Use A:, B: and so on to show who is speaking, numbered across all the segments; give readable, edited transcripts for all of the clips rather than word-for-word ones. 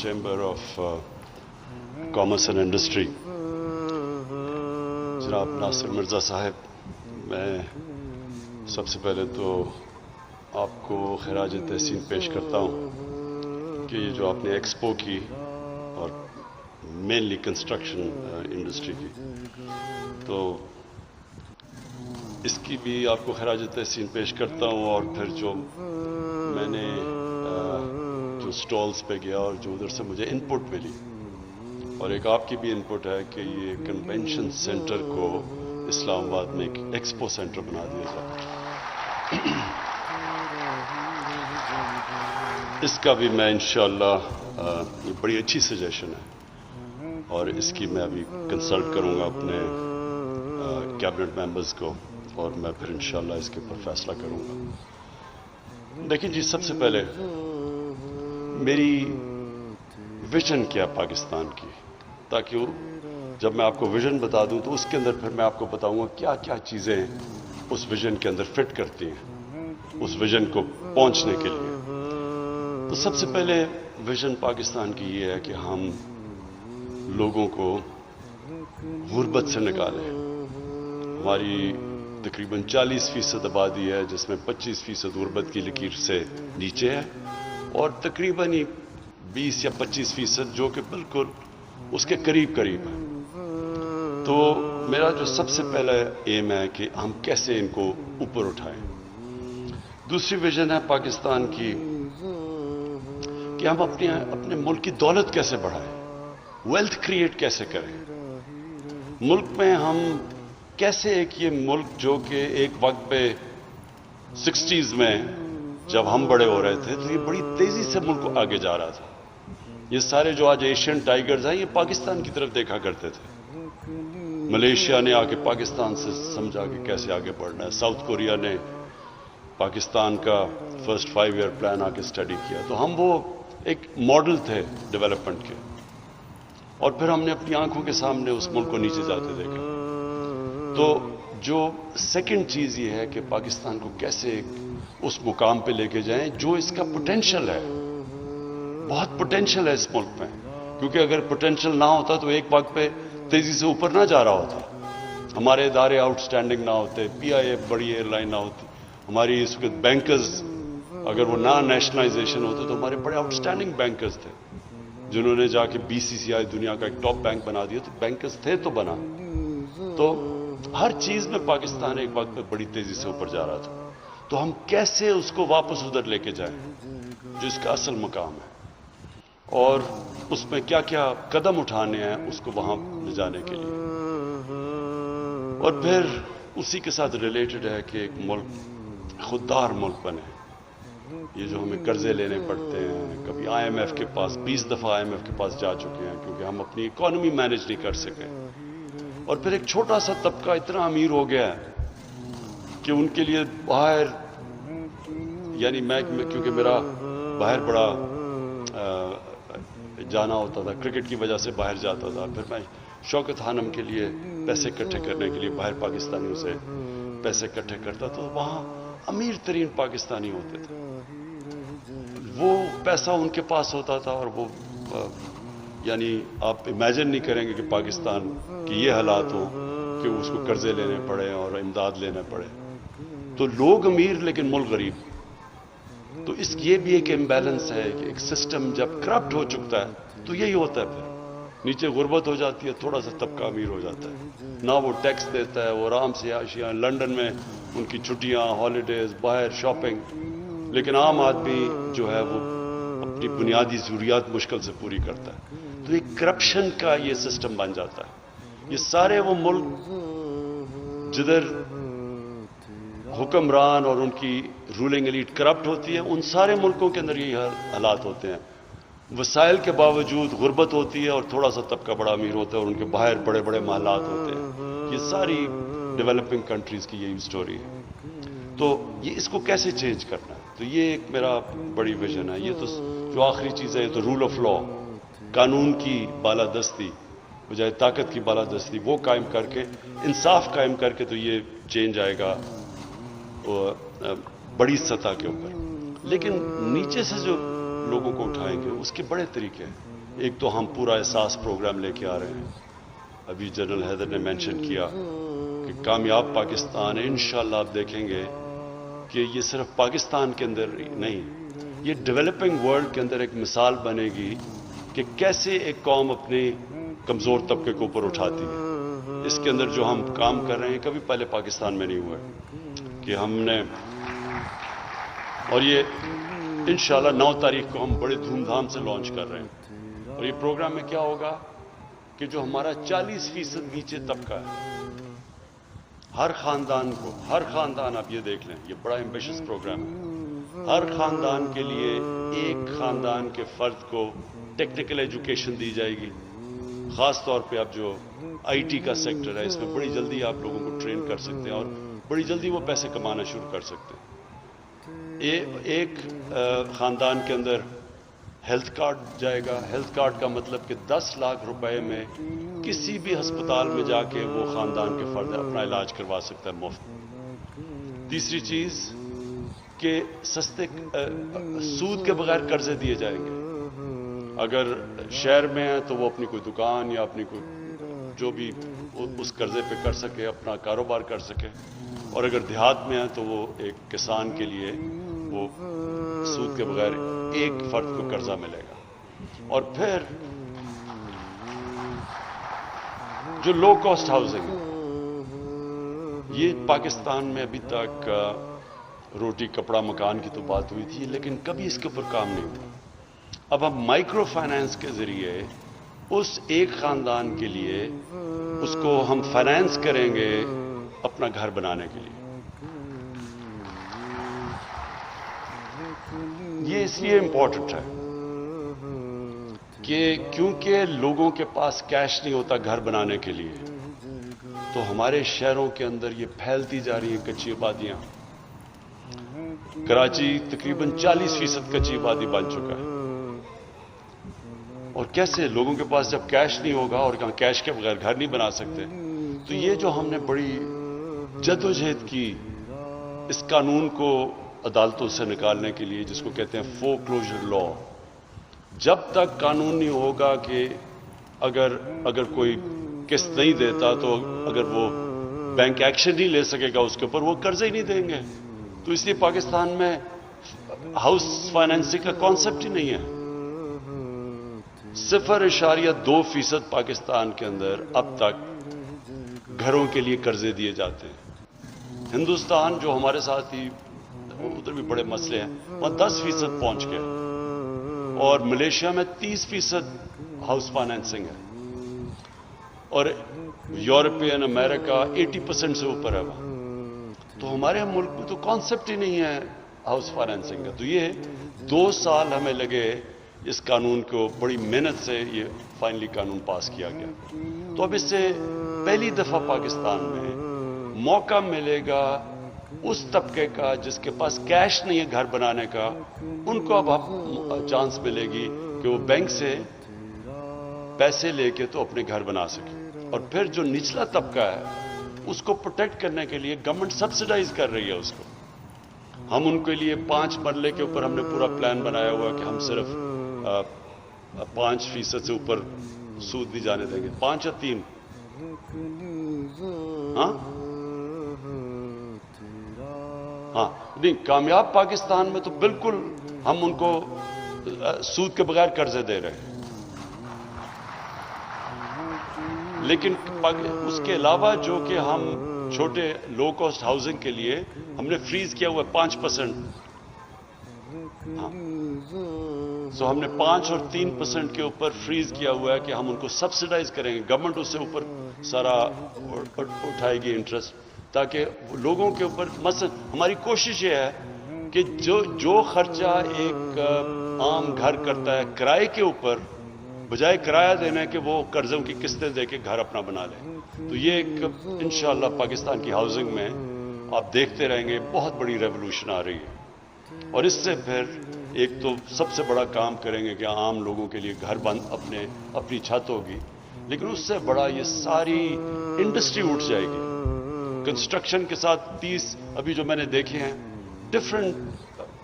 A: Chamber of commerce and industry جناب ناصر مرزا صاحب، میں سب سے پہلے تو آپ کو خراج تحسین پیش کرتا ہوں کہ یہ جو آپ نے ایکسپو کی اور مینلی کنسٹرکشن انڈسٹری کی، تو اس کی بھی آپ کو خراج تحسین پیش کرتا ہوں. اور پھر جو میں نے جو سٹالز پہ گیا اور جو ادھر سے مجھے ان پٹ ملی، اور ایک آپ کی بھی ان پٹ ہے کہ یہ کنونشن سینٹر کو اسلام آباد میں ایک ایکسپو سینٹر بنا دیا جائے. اس کا بھی میں انشاءاللہ یہ بڑی اچھی سجیشن ہے اور اس کی میں ابھی کنسلٹ کروں گا اپنے کیبنٹ ممبرز کو اور میں پھر انشاءاللہ اس کے اوپر فیصلہ کروں گا. دیکھیں جی، سب سے پہلے میری ویژن کیا پاکستان کی، تاکہ جب میں آپ کو ویژن بتا دوں تو اس کے اندر پھر میں آپ کو بتاؤں گا کیا کیا چیزیں اس ویژن کے اندر فٹ کرتی ہیں اس ویژن کو پہنچنے کے لیے. تو سب سے پہلے ویژن پاکستان کی یہ ہے کہ ہم لوگوں کو غربت سے نکالیں. ہماری تقریباً 40% آبادی ہے جس میں 25% غربت کی لکیر سے نیچے ہے، اور تقریباً 20 یا 25% جو کہ بالکل اس کے قریب قریب ہے. تو میرا جو سب سے پہلا ایم ہے کہ ہم کیسے ان کو اوپر اٹھائیں. دوسری ویژن ہے پاکستان کی کہ ہم اپنے ملک کی دولت کیسے بڑھائیں، ویلتھ کریٹ کیسے کریں. ملک میں ہم کیسے ایک یہ ملک جو کہ ایک وقت پہ 60s میں جب ہم بڑے ہو رہے تھے تو یہ بڑی تیزی سے ملک آگے جا رہا تھا. یہ سارے جو آج ایشین ٹائیگرز ہیں یہ پاکستان کی طرف دیکھا کرتے تھے. ملیشیا نے آ کے پاکستان سے سمجھا کہ کیسے آگے بڑھنا ہے. ساؤتھ کوریا نے پاکستان کا فرسٹ 5 ایئر پلان آ کے اسٹڈی کیا. تو ہم وہ ایک ماڈل تھے ڈیولپمنٹ کے، اور پھر ہم نے اپنی آنکھوں کے سامنے اس ملک کو نیچے جاتے دیکھا. تو جو سیکنڈ چیز یہ ہے کہ پاکستان کو کیسے اس مقام پہ لے کے جائیں جو اس کا پوٹینشل ہے. بہت پوٹینشل ہے اس ملک میں، کیونکہ اگر پوٹینشل نہ ہوتا تو ایک وقت پہ تیزی سے اوپر نہ جا رہا ہوتا. ہمارے ادارے آؤٹ اسٹینڈنگ نہ ہوتے، پی آئی اے بڑی ایئر لائن نہ ہوتی، ہماری اس وقت بینکرز اگر وہ نہ نیشنلائزیشن ہوتے تو ہمارے بڑے آؤٹ اسٹینڈنگ بینکرز تھے جنہوں نے جا کے BCCI دنیا کا ایک ٹاپ بینک بنا دیا. تو بینکرز تھے تو بنا. تو ہر چیز میں پاکستان ایک وقت پہ بڑی تیزی سے اوپر جا رہا تھا. تو ہم کیسے اس کو واپس ادھر لے کے جائیں جو اس کا اصل مقام ہے، اور اس میں کیا کیا قدم اٹھانے ہیں اس کو وہاں لے جانے کے لیے. اور پھر اسی کے ساتھ ریلیٹڈ ہے کہ ایک ملک خوددار ملک بنے. یہ جو ہمیں قرضے لینے پڑتے ہیں، کبھی IMF کے پاس 20 دفعہ IMF کے پاس جا چکے ہیں کیونکہ ہم اپنی اکانومی مینج نہیں کر سکے. اور پھر ایک چھوٹا سا طبقہ اتنا امیر ہو گیا ہے کہ ان کے لیے باہر، یعنی میں کیونکہ میرا باہر بڑا جانا ہوتا تھا، کرکٹ کی وجہ سے باہر جاتا تھا. پھر میں شوکت خانم کے لیے پیسے اکٹھے کرنے کے لیے باہر پاکستانیوں سے پیسے اکٹھے کرتا تو وہاں امیر ترین پاکستانی ہوتے تھے. وہ پیسہ ان کے پاس ہوتا تھا اور وہ یعنی آپ امیجن نہیں کریں گے کہ پاکستان کے یہ حالات ہوں کہ اس کو قرضے لینے پڑے اور امداد لینے پڑے. تو لوگ امیر لیکن ملک غریب. تو اس یہ بھی ایک امبیلنس ہے کہ ایک سسٹم جب کرپٹ ہو چکتا ہے تو یہی ہوتا ہے. پھر نیچے غربت ہو جاتی ہے، تھوڑا سا طبقہ امیر ہو جاتا ہے، نہ وہ ٹیکس دیتا ہے، وہ آرام سے عائشیاں لنڈن میں ان کی چھٹیاں، ہالیڈیز، باہر شاپنگ. لیکن عام آدمی جو ہے وہ اپنی بنیادی ضروریات مشکل سے پوری کرتا ہے. تو ایک کرپشن کا یہ سسٹم بن جاتا ہے. یہ سارے وہ ملک جدھر حکمران اور ان کی رولنگ ایلیٹ کرپٹ ہوتی ہے، ان سارے ملکوں کے اندر یہی حالات ہوتے ہیں. وسائل کے باوجود غربت ہوتی ہے اور تھوڑا سا طبقہ بڑا امیر ہوتا ہے اور ان کے باہر بڑے بڑے محلات ہوتے ہیں. یہ ساری ڈیولپنگ کنٹریز کی یہی سٹوری ہے. تو یہ اس کو کیسے چینج کرنا ہے، تو یہ ایک میرا بڑی ویژن ہے. یہ تو جو آخری چیز ہے یہ تو رول آف لا، قانون کی بالادستی بجائے طاقت کی بالادستی، وہ قائم کر کے، انصاف قائم کر کے تو یہ چینج آئے گا بڑی سطح کے اوپر. لیکن نیچے سے جو लोगों को उठाएंगे, उसके बड़े तरीके हैं। एक तो हम पूरा एहसास प्रोग्राम लेके आ रहे हैं। अभी जनरल हैदर ने मेंशन किया कि कामयाब पाकिस्तान, इंशाअल्लाह आप देखेंगे कि ये सिर्फ पाकिस्तान के अंदर नहीं, ये डेवलपिंग वर्ल्ड के अंदर एक मिसाल बनेगी कि कैसे एक कौम अपने कमज़ोर तबके को ऊपर उठाती है। इसके अंदर जो हम काम कर रहे हैं कभी पहले पाकिस्तान में नहीं हुआ कि हमने, और ये इंशाअल्लाह 9 तारीख को हम बड़े धूमधाम से लॉन्च कर रहे हैं। और ये प्रोग्राम में क्या होगा कि जो हमारा 40% नीचे तबका है, हर खानदान को, हर खानदान, आप ये देख लें, ये बड़ा एम्बिशियस प्रोग्राम है। हर खानदान के लिए एक खानदान के फर्द को टेक्निकल एजुकेशन दी जाएगी। खास तौर पे अब जो आईटी का सेक्टर है, इसमें बड़ी जल्दी आप लोगों को ट्रेन कर सकते हैं और बड़ी जल्दी वो पैसे कमाना शुरू कर सकते हैं। एक खानदान के अंदर हेल्थ कार्ड जाएगा। हेल्थ कार्ड का मतलब कि 10 लाख रुपए में किसी भी अस्पताल में जाके वो खानदान के फर्द अपना इलाज करवा सकता है मुफ्त। तीसरी चीज कि सस्ते सूद के बगैर कर्जे दिए जाएंगे। अगर शहर में है तो वो अपनी कोई दुकान या अपनी कोई जो भी उस कर्जे पे कर सके, अपना कारोबार कर सके। और अगर देहात में है तो वो एक किसान के लिए वो सूद के बगैर एक फर्द को कर्जा मिलेगा। और फिर जो लो कॉस्ट हाउसिंग है, ये पाकिस्तान में अभी तक रोटी कपड़ा मकान की तो बात हुई थी, लेकिन कभी इसके ऊपर काम नहीं हुआ। अब हम माइक्रो फाइनेंस के जरिए उस एक खानदान के लिए उसको हम फाइनेंस करेंगे अपना घर बनाने के लिए। ये इसलिए इंपॉर्टेंट है कि क्योंकि लोगों के पास कैश नहीं होता घर बनाने के लिए, तो हमारे शहरों के अंदर ये फैलती जा रही है कच्ची आबादियां। कराची तकरीबन 40% कच्ची आबादी बन चुका है। और कैसे लोगों के पास जब कैश नहीं होगा और कैश के बगैर घर नहीं बना सकते, तो ये जो हमने बड़ी जद्दोजहद की इस कानून को अदालतों से निकालने के लिए, जिसको कहते हैं फोरक्लोजर लॉ, जब तक कानून नहीं होगा कि अगर कोई किस्त नहीं देता तो अगर वो बैंक एक्शन नहीं ले सकेगा उसके ऊपर, वो कर्ज ही नहीं देंगे। तो इसलिए पाकिस्तान में हाउस फाइनेंसिंग का कॉन्सेप्ट ही नहीं है। 0.2% पाकिस्तान के अंदर अब तक घरों के लिए कर्जे दिए जाते हैं। हिंदुस्तान जो हमारे साथ ही, उधर भी बड़े मसले हैं, वहां 10% पहुंच गए। और मलेशिया में 30% हाउस फाइनेंसिंग है। और यूरोपियन अमेरिका 80% से ऊपर है वहां। तो हमारे मुल्क में तो कॉन्सेप्ट ही नहीं है हाउस फाइनेंसिंग का। तो ये 2 साल हमें लगे इस कानून को, बड़ी मेहनत से ये फाइनली कानून पास किया गया। तो अब इससे पहली दफा पाकिस्तान में मौका मिलेगा उस तबके का जिसके पास कैश नहीं है घर बनाने का, उनको अब चांस मिलेगी कि वो बैंक से पैसे लेके तो अपने घर बना सके। और फिर जो निचला तबका है उसको प्रोटेक्ट करने के लिए गवर्नमेंट सब्सिडाइज कर रही है उसको। हम उनके लिए 5 मरले के ऊपर हमने पूरा प्लान बनाया हुआ कि हम सिर्फ 5% से ऊपर सूद नहीं जाने देंगे। 5 या 3? हाँ, नहीं, कामयाब पाकिस्तान में तो बिल्कुल हम उनको सूद के बगैर कर्जे दे रहे हैं। लेकिन उसके अलावा जो कि हम छोटे लो कॉस्ट हाउसिंग के लिए हमने फ्रीज किया हुआ है 5%। हाँ, तो हमने 5 और 3% के ऊपर फ्रीज किया हुआ है कि हम उनको सब्सिडाइज करेंगे। गवर्नमेंट उससे ऊपर सारा उठाएगी इंटरेस्ट, ताकि लोगों के ऊपर मसलन हमारी कोशिश ये है कि जो खर्चा एक आम घर करता है किराए के ऊपर, बजाय किराया देने के वो कर्जों की किस्तें देके घर अपना बना लें। तो ये एक इंशाअल्लाह पाकिस्तान की हाउसिंग में आप देखते रहेंगे बहुत बड़ी रेवोल्यूशन आ रही है। और इससे फिर एक तो सबसे बड़ा काम करेंगे कि आम लोगों के लिए घर बंद अपनी छत होगी, लेकिन उससे बड़ा ये सारी इंडस्ट्री उठ जाएगी कंस्ट्रक्शन के साथ। 30 अभी जो मैंने देखे हैं डिफरेंट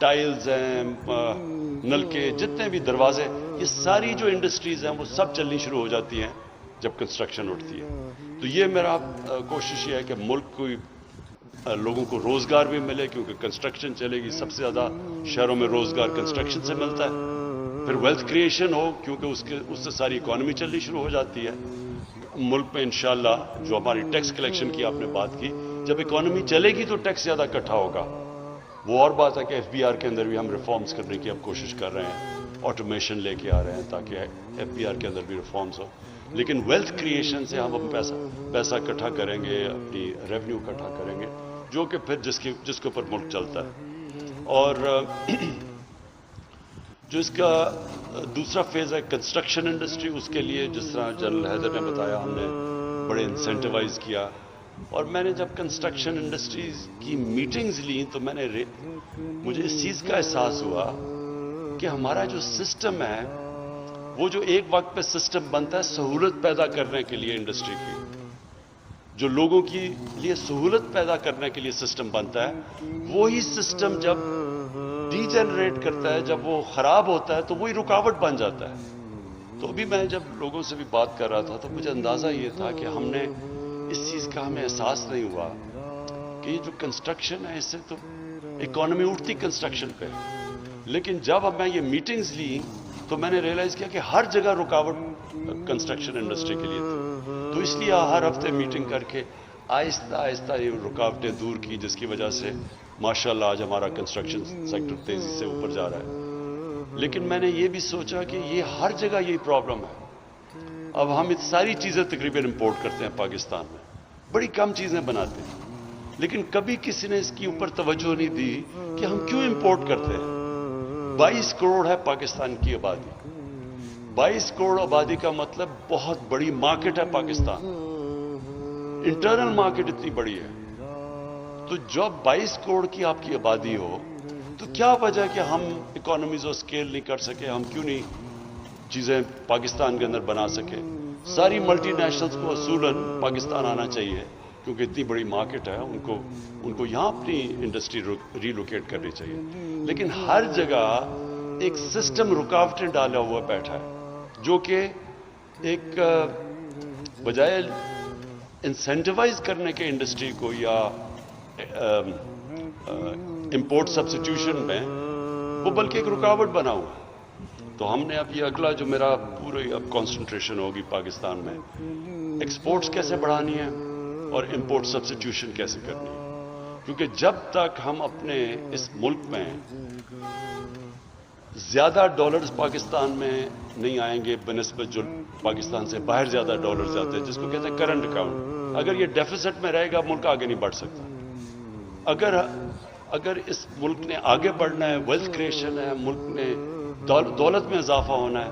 A: टाइल्स हैं, नल के जितने भी दरवाजे, ये सारी जो इंडस्ट्रीज हैं वो सब चलनी शुरू हो जाती हैं जब कंस्ट्रक्शन उठती है। तो ये मेरा कोशिश ये है कि मुल्क को लोगों को रोजगार भी मिले, क्योंकि कंस्ट्रक्शन चलेगी, सबसे ज्यादा शहरों में रोजगार कंस्ट्रक्शन से मिलता है। फिर वेल्थ क्रिएशन हो, क्योंकि उससे सारी इकॉनमी चलनी शुरू हो जाती है। मुल्क में इंशाल्लाह जो हमारी टैक्स कलेक्शन की आपने बात की, जब इकॉनमी चलेगी तो टैक्स ज्यादा इकट्ठा होगा। वो और बात है कि एफबीआर के अंदर भी हम रिफॉर्म्स करने की अब कोशिश कर रहे हैं, ऑटोमेशन लेके आ रहे हैं ताकि एफबीआर के अंदर भी रिफॉर्म्स हो। लेकिन वेल्थ क्रिएशन से हम पैसा इकट्ठा करेंगे, अपनी रेवेन्यू इकट्ठा करेंगे, जो कि फिर जिसके ऊपर मुल्क चलता है। और जो इसका दूसरा फेज है कंस्ट्रक्शन इंडस्ट्री, उसके लिए जिस तरह जनरल हैदर ने बताया, हमने बड़े इंसेंटिवाइज किया। और मैंने जब कंस्ट्रक्शन इंडस्ट्रीज की मीटिंग्स ली तो मुझे इस चीज का एहसास हुआ कि हमारा जो सिस्टम है, वो जो एक वक्त पे सिस्टम बनता है सहूलत पैदा करने के लिए इंडस्ट्री की, जो लोगों के लिए सहूलत पैदा करने के लिए सिस्टम बनता है, वही सिस्टम जब डीजेनरेट करता है, जब वो खराब होता है, तो वही रुकावट बन जाता है। तो अभी मैं जब लोगों से भी बात कर रहा था तो मुझे अंदाजा ये था कि हमने इस चीज का हमें एहसास नहीं हुआ कि ये जो कंस्ट्रक्शन है, इससे तो इकोनॉमी उठती कंस्ट्रक्शन पे। लेकिन जब अब मैं ये मीटिंग्स ली तो मैंने रियलाइज किया कि हर जगह रुकावट कंस्ट्रक्शन इंडस्ट्री के लिए थी। तो इसलिए हर हफ्ते मीटिंग करके आहिस्ता आहिस्ता ये रुकावटें दूर की, जिसकी वजह से माशाल्लाह आज हमारा कंस्ट्रक्शन सेक्टर तेजी से ऊपर जा रहा है। लेकिन मैंने ये भी सोचा कि ये हर जगह यही प्रॉब्लम है। अब हम इतनी सारी चीजें तकरीबन इंपोर्ट करते हैं पाकिस्तान में, बड़ी कम चीजें बनाते हैं, लेकिन कभी किसी ने इसके ऊपर तवज्जो नहीं दी कि हम क्यों इंपोर्ट करते हैं। 22 करोड़ है पाकिस्तान की आबादी। 22 करोड़ आबादी का मतलब बहुत बड़ी मार्केट है पाकिस्तान, इंटरनल मार्केट इतनी बड़ी है। तो जब 22 करोड़ की आपकी आबादी हो तो क्या वजह कि हम इकोनॉमीज ऑफ स्केल नहीं कर सके, हम क्यों नहीं चीजें पाकिस्तान के अंदर बना सके। सारी मल्टीनेशनल्स को असूलन पाकिस्तान आना चाहिए, क्योंकि इतनी बड़ी मार्केट है, उनको यहां अपनी इंडस्ट्री रिलोकेट करनी चाहिए। लेकिन हर जगह एक सिस्टम रुकावटें डाला हुआ बैठा है, जो कि एक बजाय इंसेंटिवाइज करने के इंडस्ट्री को या इंपोर्ट सब्स्टिट्यूशन में, वो बल्कि एक रुकावट बना हुआ है। तो हमने अब ये अगला जो मेरा पूरी अब कंसंट्रेशन होगी पाकिस्तान में, एक्सपोर्ट्स कैसे बढ़ानी है और इंपोर्ट सब्स्टिट्यूशन कैसे करनी है। क्योंकि जब तक हम अपने इस मुल्क में ज्यादा डॉलर्स पाकिस्तान में नहीं आएंगे बनिस्बत जो पाकिस्तान से बाहर ज्यादा डॉलर्स आते हैं, जिसको कहते हैं करंट अकाउंट, अगर ये डेफिसिट में रहेगा मुल्क आगे नहीं बढ़ सकता। अगर इस मुल्क ने आगे बढ़ना है, वेल्थ क्रिएशन है, मुल्क ने दौलत में इजाफा होना है,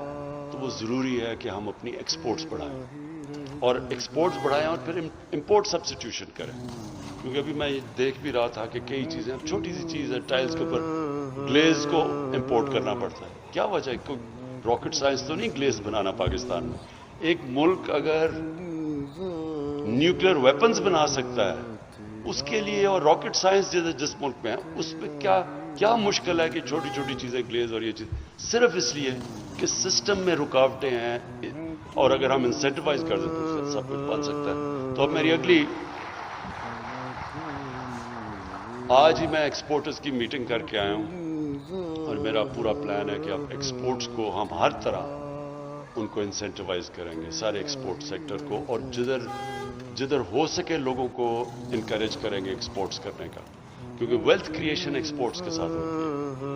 A: तो वो जरूरी है कि हम अपनी एक्सपोर्ट्स बढ़ाएं और एक्सपोर्ट्स बढ़ाएं और फिर इंपोर्ट सब्स्टिट्यूशन करें। क्योंकि अभी मैं देख भी रहा था कि कई चीजें, छोटी सी चीज है, टाइल्स के ऊपर ग्लेज को इंपोर्ट करना पड़ता है। क्या वजह है? कोई रॉकेट साइंस तो नहीं ग्लेज बनाना पाकिस्तान में। एक मुल्क अगर न्यूक्लियर वेपन्स बना सकता है उसके लिए, और रॉकेट साइंस जिस मुल्क में है उस पर क्या मुश्किल है कि छोटी छोटी चीजें ग्लेज और ये चीज, सिर्फ इसलिए कि सिस्टम में रुकावटें हैं, और अगर हम इंसेंटिवाइज कर दें तो सब कुछ बन सकता है। तो अब मेरी अगली, आज ही मैं एक्सपोर्टर्स की मीटिंग करके आया हूं और मेरा पूरा प्लान है कि अब एक्सपोर्ट्स को हम हर तरह उनको इंसेंटिवाइज करेंगे, सारे एक्सपोर्ट सेक्टर को, और जिधर हो सके लोगों को इनकरेज करेंगे एक्सपोर्ट्स करने का, क्योंकि वेल्थ क्रिएशन एक्सपोर्ट्स के साथ होती है।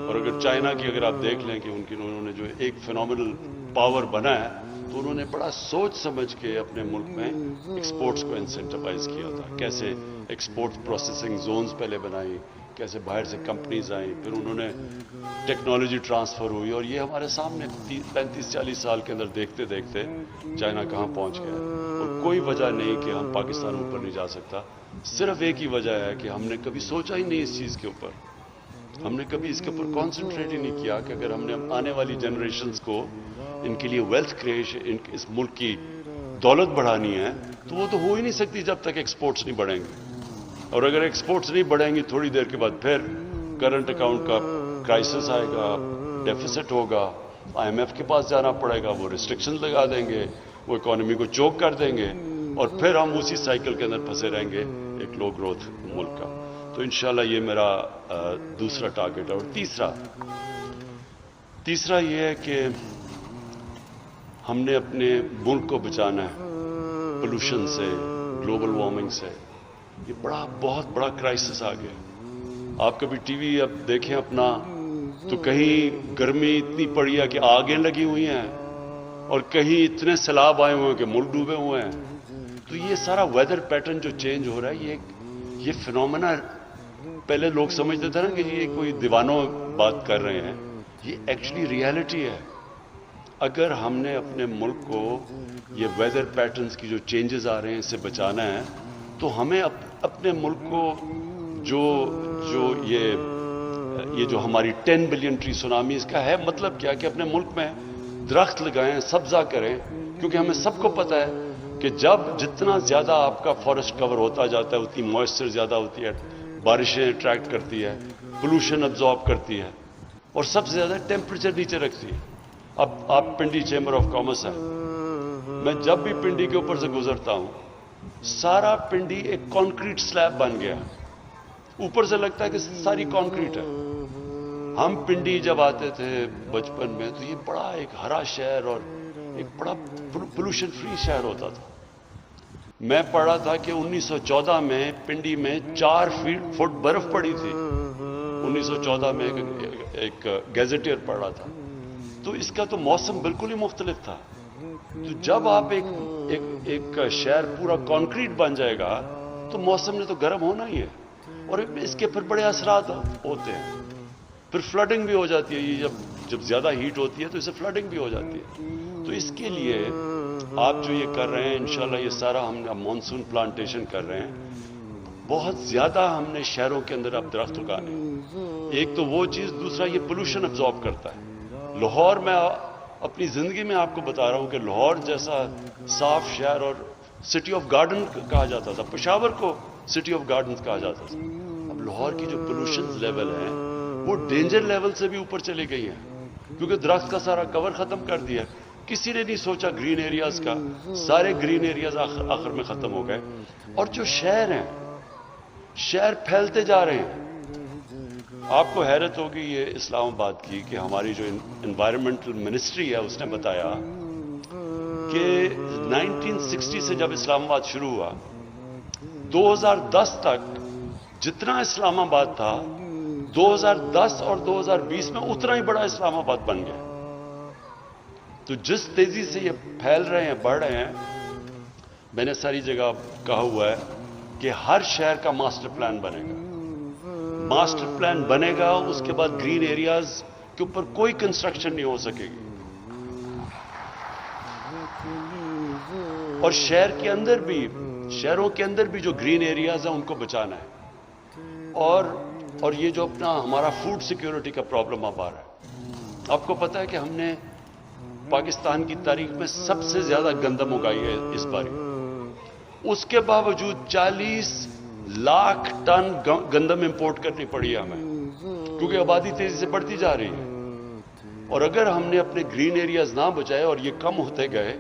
A: और अगर चाइना की अगर आप देख लें कि उन्होंने जो एक फिनोमिनल पावर बना है, तो उन्होंने बड़ा सोच समझ के अपने मुल्क में एक्सपोर्ट्स को इंसेंटिवाइज किया था। कैसे एक्सपोर्ट प्रोसेसिंग जोन्स पहले बनाई, कैसे बाहर से कंपनीज आई, फिर उन्होंने टेक्नोलॉजी ट्रांसफर हुई, और ये हमारे सामने 35-40 साल के अंदर देखते देखते चाइना कहां पहुंच गया। और कोई वजह नहीं कि हम पाकिस्तान ऊपर नहीं जा सकता, सिर्फ एक ही वजह है कि हमने कभी सोचा ही नहीं इस चीज के ऊपर, हमने कभी इसके ऊपर कॉन्सेंट्रेट ही नहीं किया कि अगर हमने आने वाली जनरेशंस को इनके लिए वेल्थ क्रिएशन, इस मुल्क की दौलत बढ़ानी है, तो वो तो हो ही नहीं सकती जब तक एक्सपोर्ट्स नहीं बढ़ेंगे। और अगर एक्सपोर्ट्स नहीं बढ़ेंगी, थोड़ी देर के बाद फिर करंट अकाउंट का क्राइसिस आएगा, डेफिसिट होगा, IMF के पास जाना पड़ेगा, वो रिस्ट्रिक्शंस लगा देंगे, वो इकोनॉमी को चोक कर देंगे और फिर हम उसी साइकिल के अंदर फंसे रहेंगे एक लो ग्रोथ मुल्क का। तो इंशाल्लाह ये मेरा दूसरा टारगेट है। और तीसरा ये है कि हमने अपने मुल्क को बचाना है पोल्यूशन से, ग्लोबल वार्मिंग से। ये बहुत बड़ा क्राइसिस आ गया। आप कभी टीवी अब देखें अपना, तो कहीं गर्मी इतनी पड़ी है कि आगें लगी हुई हैं और कहीं इतने सैलाब आए हुए हैं कि मुल्क डूबे हुए हैं। तो ये सारा वेदर पैटर्न जो चेंज हो रहा है, ये फिनोमेना, पहले लोग समझते थे ना कि ये कोई दीवानों बात कर रहे हैं, ये एक्चुअली रियलिटी है। अगर हमने अपने मुल्क को ये वेदर पैटर्न्स की जो चेंजेस आ रहे हैं इससे बचाना है, तो हमें अपने मुल्क को जो ये जो हमारी 10 बिलियन ट्री सुनामी, इसका है मतलब क्या कि अपने मुल्क में दरख्त लगाएं, सब्जा करें। क्योंकि हमें सबको पता है कि जब जितना ज्यादा आपका फॉरेस्ट कवर होता जाता है उतनी मॉइस्चर ज्यादा होती है, बारिशें अट्रैक्ट करती है, पोल्यूशन अब्जॉर्ब करती है और सबसे ज्यादा टेम्परेचर नीचे रखती है। अब आप पिंडी चैम्बर ऑफ कॉमर्स है, मैं जब भी पिंडी के ऊपर से गुजरता हूं, सारा पिंडी एक कंक्रीट स्लैब बन गया, ऊपर से लगता है कि सारी कंक्रीट है। हम पिंडी जब आते थे बचपन में तो ये बड़ा एक हरा शहर और एक बड़ा पोल्यूशन फ्री शहर होता था। मैं पढ़ा था कि 1914 में पिंडी में 4 फुट बर्फ पड़ी थी। 1914 में एक गैजेटियर पढ़ा था। तो इसका तो मौसम बिल्कुल ही मुख्तलिफ था। तो जब आप एक शहर पूरा कंक्रीट बन जाएगा तो मौसम ने तो गर्म होना ही है और इसके फिर बड़े असरात होते हैं। फिर फ्लडिंग भी हो जाती है। ये जब ज्यादा हीट होती है तो इससे फ्लडिंग भी हो जाती है। तो इसके लिए आप जो ये कर रहे हैं, इंशाल्लाह ये सारा हम मॉनसून प्लांटेशन कर रहे हैं। बहुत ज्यादा हमने शहरों के अंदर अब दरख्त उगाने। एक तो वो चीज, दूसरा ये पोल्यूशन अब्जॉर्ब करता है। लाहौर में अपनी जिंदगी में आपको बता रहा हूं कि लाहौर जैसा साफ शहर और सिटी ऑफ गार्डन कहा जाता था, पेशावर को सिटी ऑफ गार्डन कहा जाता था। अब लाहौर की जो पोल्यूशन लेवल है वो डेंजर लेवल से भी ऊपर चली गई है, क्योंकि दरख्त का सारा कवर खत्म कर दिया। किसी ने नहीं सोचा ग्रीन एरियाज का, सारे ग्रीन एरियाज आखिर में खत्म हो गए। और जो शहर हैं, शहर फैलते जा रहे हैं। आपको हैरत होगी ये इस्लामाबाद की कि हमारी जो एनवायरमेंटल मिनिस्ट्री है उसने बताया कि 1960 से जब इस्लामाबाद शुरू हुआ, 2010 तक जितना इस्लामाबाद था, 2010 और 2020 में उतना ही बड़ा इस्लामाबाद बन गया। तो जिस तेजी से ये फैल रहे हैं, बढ़ रहे हैं, मैंने सारी जगह कहा हुआ है कि हर शहर का मास्टर प्लान बनेगा। मास्टर प्लान बनेगा, उसके बाद ग्रीन एरियाज के ऊपर कोई कंस्ट्रक्शन नहीं हो सकेगी। और शहर के अंदर भी, शहरों के अंदर भी जो ग्रीन एरियाज हैं उनको बचाना है। और ये जो अपना हमारा फूड सिक्योरिटी का प्रॉब्लम अब आ रहा है, आपको पता है कि हमने पाकिस्तान की तारीख में सबसे ज्यादा गंदम उगाई है इस बार। उसके बावजूद 40 लाख टन गंदम इंपोर्ट करनी पड़ी है हमें, क्योंकि आबादी तेजी से बढ़ती जा रही है। और अगर हमने अपने ग्रीन एरियाज ना बचाए और ये कम होते गए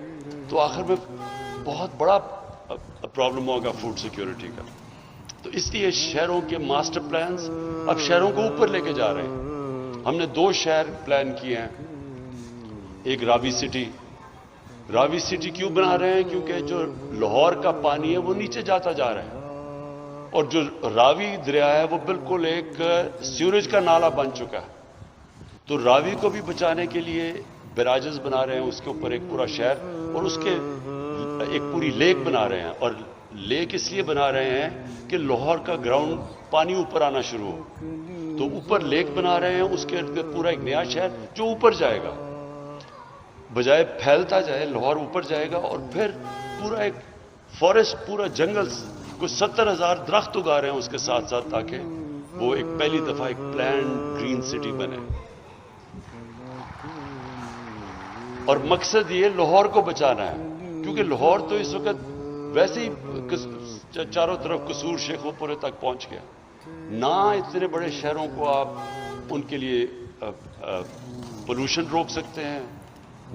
A: तो आखिर में बहुत बड़ा प्रॉब्लम होगा फूड सिक्योरिटी का। तो इसलिए शहरों के मास्टर प्लान्स अब शहरों को ऊपर लेके जा रहे हैं। हमने 2 शहर प्लान किए हैं। एक रावी सिटी क्यों बना रहे हैं? क्योंकि जो लाहौर का पानी है वो नीचे जाता जा रहा है और जो रावी दरिया है वो बिल्कुल एक सीवरेज का नाला बन चुका है। तो रावी को भी बचाने के लिए बैराजेस बना रहे हैं, उसके ऊपर एक पूरा शहर और उसके एक पूरी लेक बना रहे हैं। और लेक इसलिए बना रहे हैं कि लाहौर का ग्राउंड पानी ऊपर आना शुरू हो, तो ऊपर लेक बना रहे हैं, उसके इर्द गिर्द पूरा एक नया शहर जो ऊपर जाएगा, बजाय फैलता जाए लाहौर ऊपर जाएगा। और फिर पूरा एक फॉरेस्ट, पूरा जंगल, कुछ 70,000 दरख्त उगा रहे हैं उसके साथ साथ, ताकि वो एक पहली दफा एक प्लान्ड ग्रीन सिटी बने। और मकसद ये लाहौर को बचाना है, क्योंकि लाहौर तो इस वक्त वैसे ही चारों तरफ कसूर शेखोपुरे तक पहुंच गया। ना इतने बड़े शहरों को आप उनके लिए पोल्यूशन रोक सकते हैं,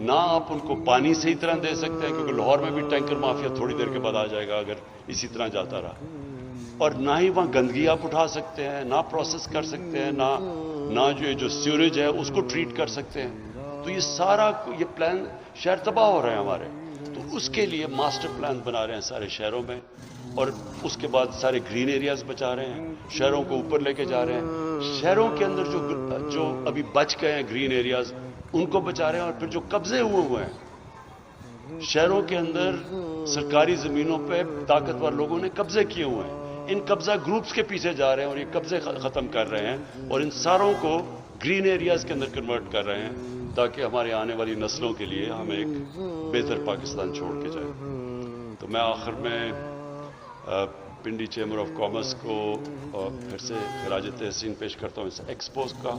A: ना आप उनको पानी सही तरह दे सकते हैं, क्योंकि लाहौर में भी टैंकर माफिया थोड़ी देर के बाद आ जाएगा अगर इसी तरह जाता रहा, और ना ही वहां गंदगी आप उठा सकते हैं, ना प्रोसेस कर सकते हैं, ना जो सीवरेज है उसको ट्रीट कर सकते हैं। तो ये सारा ये प्लान, शहर तबाह हो रहे हैं हमारे, तो उसके लिए मास्टर प्लान बना रहे हैं सारे शहरों में, और उसके बाद सारे ग्रीन एरियाज बचा रहे हैं, शहरों को ऊपर लेके जा रहे हैं। शहरों के अंदर जो अभी बच गए हैं ग्रीन एरियाज उनको बचा रहे हैं, और फिर जो कब्जे हुए हैं शहरों के अंदर सरकारी जमीनों पे ताकतवर लोगों ने कब्जे किए हुए हैं, इन कब्जा ग्रुप्स के पीछे जा रहे हैं और ये कब्जे खत्म कर रहे हैं और इन सारों को ग्रीन एरियाज के अंदर कन्वर्ट कर रहे हैं, ताकि हमारे आने वाली नस्लों के लिए हम एक बेहतर पाकिस्तान छोड़ के जाए। तो मैं आखिर में पिंडी चैम्बर ऑफ कॉमर्स को फिर से खराज तहसीन पेश करता हूँ इस एक्सपोज का।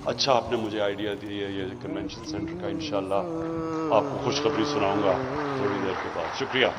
A: अच्छा आपने मुझे आइडिया दी है ये कन्वेंशन सेंटर का, इंशाल्लाह आपको खुशखबरी सुनाऊंगा थोड़ी देर के बाद। शुक्रिया।